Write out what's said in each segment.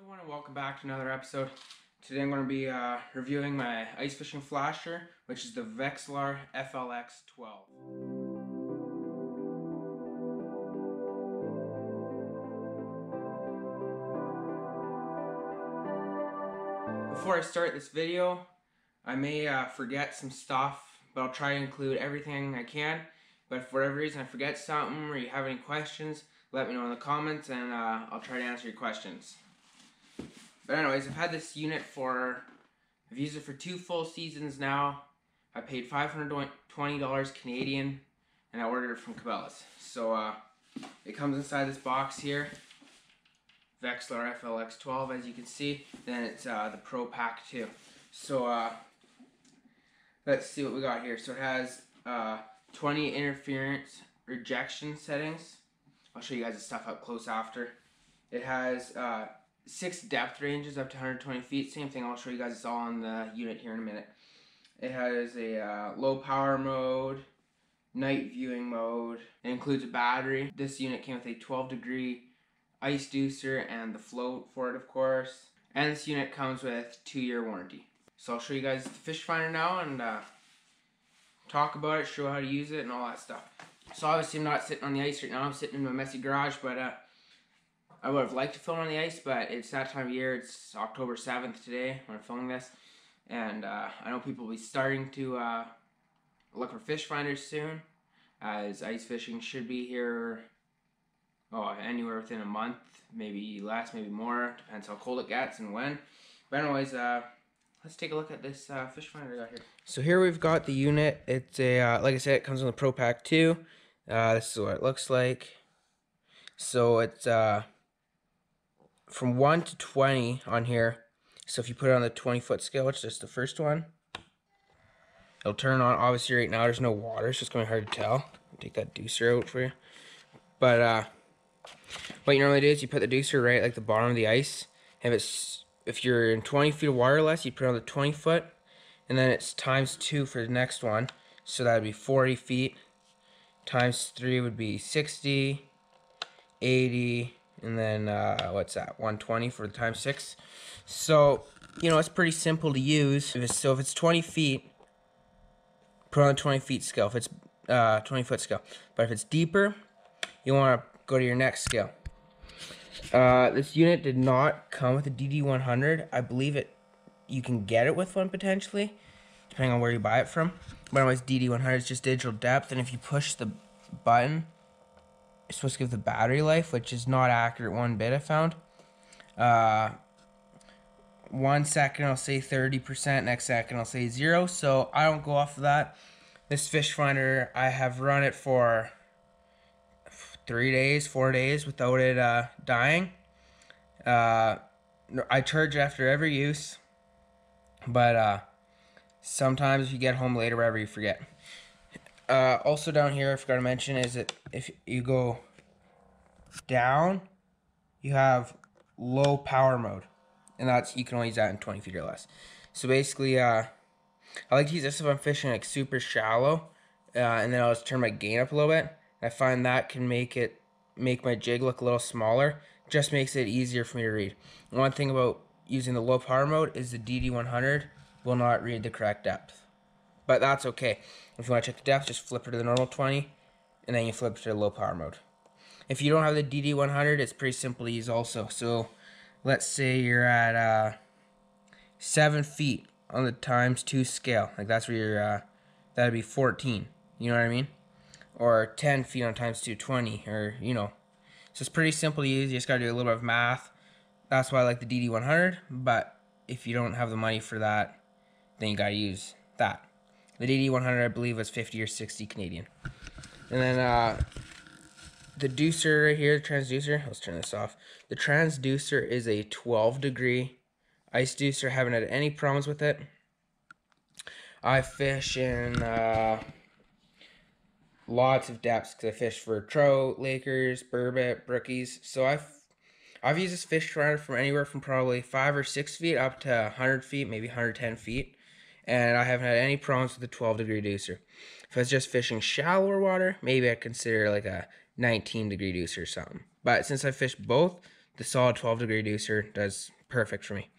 everyone, and welcome back to another episode. Today I'm going to be reviewing my ice fishing flasher, which is the Vexilar FLX-12. Before I start this video, I may forget some stuff, but I'll try to include everything I can. But if for whatever reason I forget something or you have any questions, let me know in the comments and I'll try to answer your questions. But anyways, I've had this unit I've used it for 2 full seasons now. I paid $520 Canadian and I ordered it from Cabela's. So it comes inside this box here, Vexilar FLX-12 as you can see. Then it's the Pro Pack 2. So let's see what we got here. So it has 20 interference rejection settings. I'll show you guys the stuff up close after. It has 6 depth ranges up to 120 feet. Same thing, I'll show you guys this all on the unit here in a minute. It has a low power mode, night viewing mode. It includes a battery. This unit came with a 12-degree ice deucer and the float for it, of course. And this unit comes with 2-year warranty. So I'll show you guys the fish finder now and talk about it, show how to use it and all that stuff. So obviously I'm not sitting on the ice right now, I'm sitting in my messy garage, but I would have liked to film on the ice, but it's that time of year. It's October 7th today when I'm filming this, and I know people will be starting to look for fish finders soon, as ice fishing should be here anywhere within a month, maybe less, maybe more, depends how cold it gets and when. But anyways, let's take a look at this fish finder I got here. So here we've got the unit. It's a like I said, it comes in the Pro Pack 2. This is what it looks like. So it's from 1 to 20 on here. So if you put it on the 20-foot scale, which is just the first one, it'll turn on. Obviously right now there's no water, so it's going to be hard to tell. I'll take that deucer out for you. But what you normally do is you put the deucer right like the bottom of the ice. If you're in 20 feet of water or less, you put it on the 20-foot, and then it's times 2 for the next one. So that would be 40 feet. Times 3 would be 60, 80, and then what's that? 120 for the times 6. So you know it's pretty simple to use. If it's 20 feet, put on the 20 feet scale. If it's 20-foot scale, but if it's deeper, you want to go to your next scale. This unit did not come with a DD100. I believe you can get it with one potentially, depending on where you buy it from. But anyways, DD100 is just digital depth, and if you push the button, it's supposed to give the battery life, which is not accurate one bit, I found. 1 second I'll say 30%, next second I'll say 0, so I don't go off of that. This fish finder, I have run it for 3 days, 4 days without it dying. I charge it after every use, but sometimes if you get home late or whatever, you forget. Also down here, I forgot to mention, is that if you go down, you have low power mode, and you can only use that in 20 feet or less. So basically, I like to use this if I'm fishing like super shallow, and then I'll just turn my gain up a little bit. I find that can make my jig look a little smaller. Just makes it easier for me to read. One thing about using the low power mode is the DD100 will not read the correct depth. But that's okay. If you want to check the depth, just flip it to the normal 20, and then you flip it to the low power mode. If you don't have the DD100, it's pretty simple to use also. So let's say you're at 7 feet on the times 2 scale. Like that's where you're, that'd be 14. You know what I mean? Or 10 feet on times 2, 20, or you know. So it's pretty simple to use. You just gotta do a little bit of math. That's why I like the DD100. But if you don't have the money for that, then you gotta use that. The DD100, I believe, was 50 or 60 Canadian. And then the deucer right here, the transducer. Let's turn this off. The transducer is a 12-degree ice deucer. Haven't had any problems with it. I fish in lots of depths because I fish for trout, lakers, burbot, brookies. So I've used this fish finder from anywhere from probably 5 or 6 feet up to 100 feet, maybe 110 feet. And I haven't had any problems with the 12-degree deucer. If I was just fishing shallower water, maybe I'd consider like a 19-degree deucer or something. But since I fished both, the solid 12-degree deucer does perfect for me.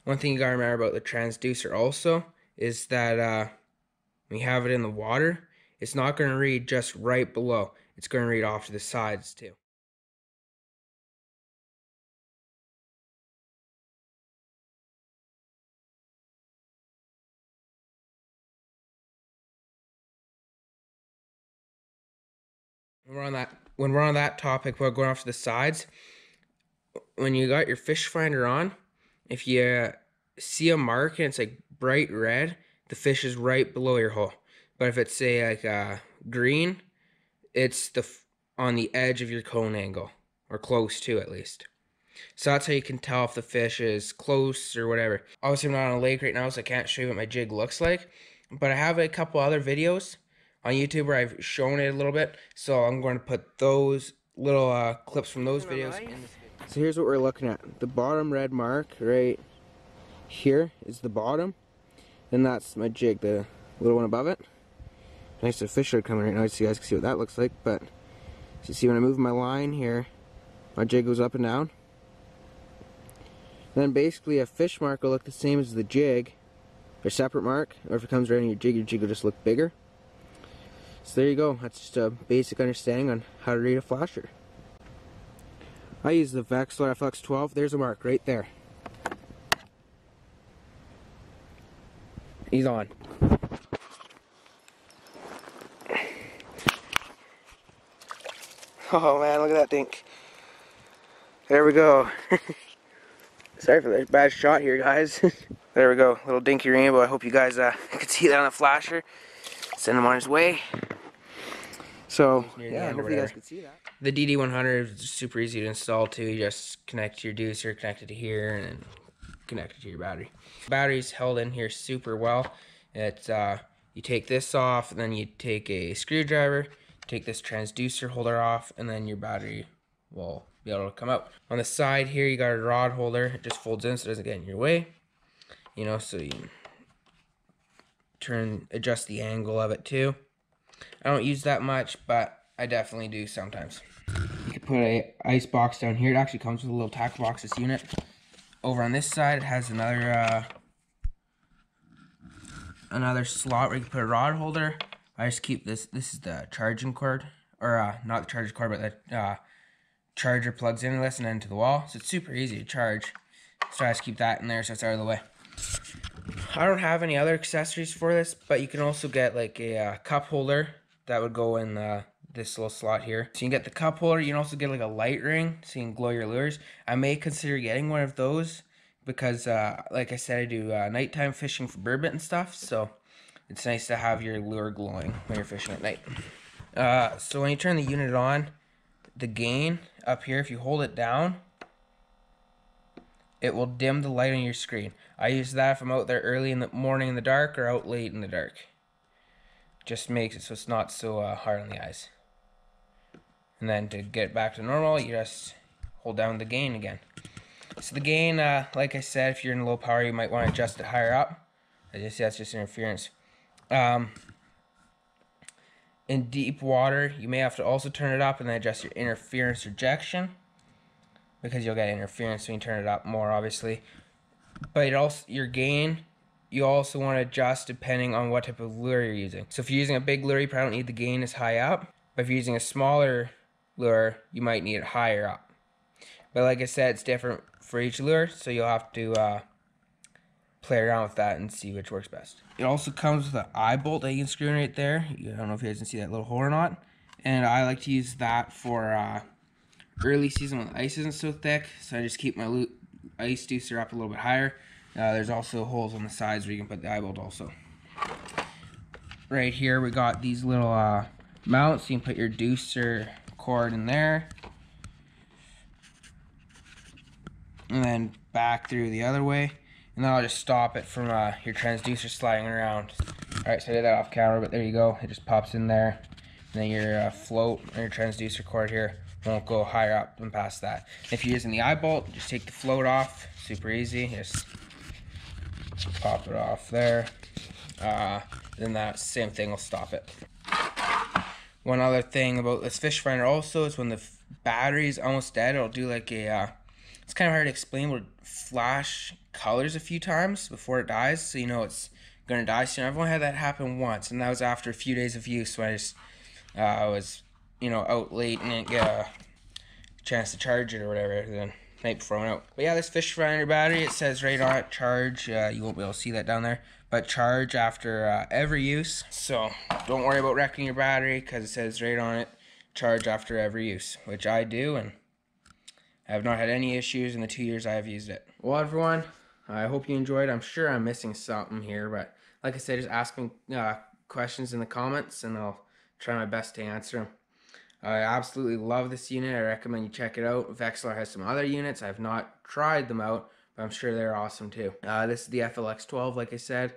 One thing you gotta remember about the transducer also is that when you have it in the water, it's not gonna read just right below. It's gonna read off to the sides too. When we're on that topic about going off to the sides, when you got your fish finder on, if you see a mark and it's like bright red, the fish is right below your hole. But if it's say like green, it's on the edge of your cone angle, or close to at least. So that's how you can tell if the fish is close or whatever. Obviously I'm not on a lake right now, so I can't show you what my jig looks like, but I have a couple other videos on YouTube where I've shown it a little bit, so I'm going to put those little clips from those videos in this video. So here's what we're looking at. The bottom red mark right here is the bottom, and that's my jig, the little one above it. Nice, the fish are coming right now so you guys can see what that looks like. But so you see when I move my line here, my jig goes up and down. Then basically a fish mark will look the same as the jig, or separate mark, or if it comes right on your jig will just look bigger. So there you go, that's just a basic understanding on how to read a flasher. I use the Vexilar FLX-12, there's a mark right there. He's on. Oh man, look at that dink. There we go. Sorry for the bad shot here, guys. There we go, little dinky rainbow. I hope you guys could see that on the flasher. Send him on his way. So, yeah, hopefully you guys could see that. The DD100 is super easy to install too. You just connect to your deucer, connect it to here, and then connect it to your battery. The battery's held in here super well. It's you take this off, and then you take a screwdriver, take this transducer holder off, and then your battery will be able to come out. On the side here, you got a rod holder. It just folds in so it doesn't get in your way. You know, so you adjust the angle of it too. I don't use that much, but I definitely do sometimes. You can put a ice box down here. It actually comes with a little tackle box, this unit. Over on this side, it has another slot where you can put a rod holder. I just keep this is the charging cord, or not the charging cord, but the charger plugs into this and then to the wall. So it's super easy to charge. So I just keep that in there so it's out of the way. I don't have any other accessories for this, but you can also get like a cup holder that would go in this little slot here. So you can get the cup holder. You can also get like a light ring so you can glow your lures. I may consider getting one of those because like I said, I do nighttime fishing for burbot and stuff, so it's nice to have your lure glowing when you're fishing at night. So when you turn the unit on, the gain up here, if you hold it down, it will dim the light on your screen. I use that if I'm out there early in the morning in the dark or out late in the dark. Just makes it so it's not so hard on the eyes. And then to get back to normal, you just hold down the gain again. So the gain, like I said, if you're in low power, you might want to adjust it higher up. That's just interference. In deep water, you may have to also turn it up and then adjust your interference rejection, because you'll get interference when you turn it up more, obviously. But it also, your gain, you also want to adjust depending on what type of lure you're using. So if you're using a big lure, you probably don't need the gain as high up. But if you're using a smaller lure, you might need it higher up. But like I said, it's different for each lure, so you'll have to play around with that and see which works best. It also comes with an eye bolt that you can screw in right there. I don't know if you guys can see that little hole or not. And I like to use that for early season when the ice isn't so thick, so I just keep my ice deucer up a little bit higher. There's also holes on the sides where you can put the eye bolt also. Right here we got these little mounts. You can put your deucer cord in there, and then back through the other way, and then I'll just stop it from your transducer sliding around. Alright, so I did that off camera, but there you go. It just pops in there, and then your float or your transducer cord here won't go higher up and past that. If you're using the eye bolt, just take the float off. Super easy. Just pop it off there. Then that same thing will stop it. One other thing about this fish finder also is when the battery is almost dead, it'll do like a it's kind of hard to explain, but it flash colors a few times before it dies, so you know it's gonna die soon. I've only had that happen once, and that was after a few days of use when I just was, you know, out late and didn't get a chance to charge it or whatever the night before I went out. But yeah, this fish finder battery, it says right on it, charge. You won't be able to see that down there, but charge after every use. So don't worry about wrecking your battery, because it says right on it, charge after every use, which I do, and I have not had any issues in the 2 years I have used it. Well, everyone, I hope you enjoyed. I'm sure I'm missing something here, but like I said, just ask me questions in the comments, and I'll try my best to answer them. I absolutely love this unit. I recommend you check it out. Vexilar has some other units. I've not tried them out, but I'm sure they're awesome too. This is the FLX-12, like I said.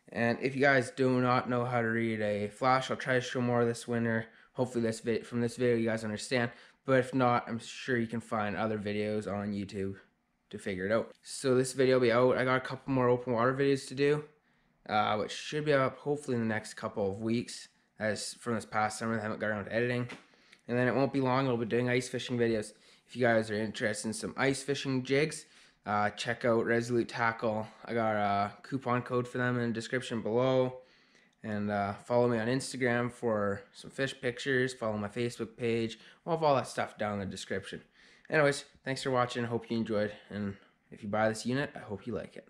And if you guys do not know how to read a flash, I'll try to show more this winter. Hopefully from this video you guys understand. But if not, I'm sure you can find other videos on YouTube to figure it out. So this video will be out. I got a couple more open water videos to do, which should be up hopefully in the next couple of weeks. As from this past summer, I haven't got around to editing. And then it won't be long, I'll be doing ice fishing videos. If you guys are interested in some ice fishing jigs, check out Resolute Tackle. I got a coupon code for them in the description below. And follow me on Instagram for some fish pictures. Follow my Facebook page. We'll have all that stuff down in the description. Anyways, thanks for watching. I hope you enjoyed. And if you buy this unit, I hope you like it.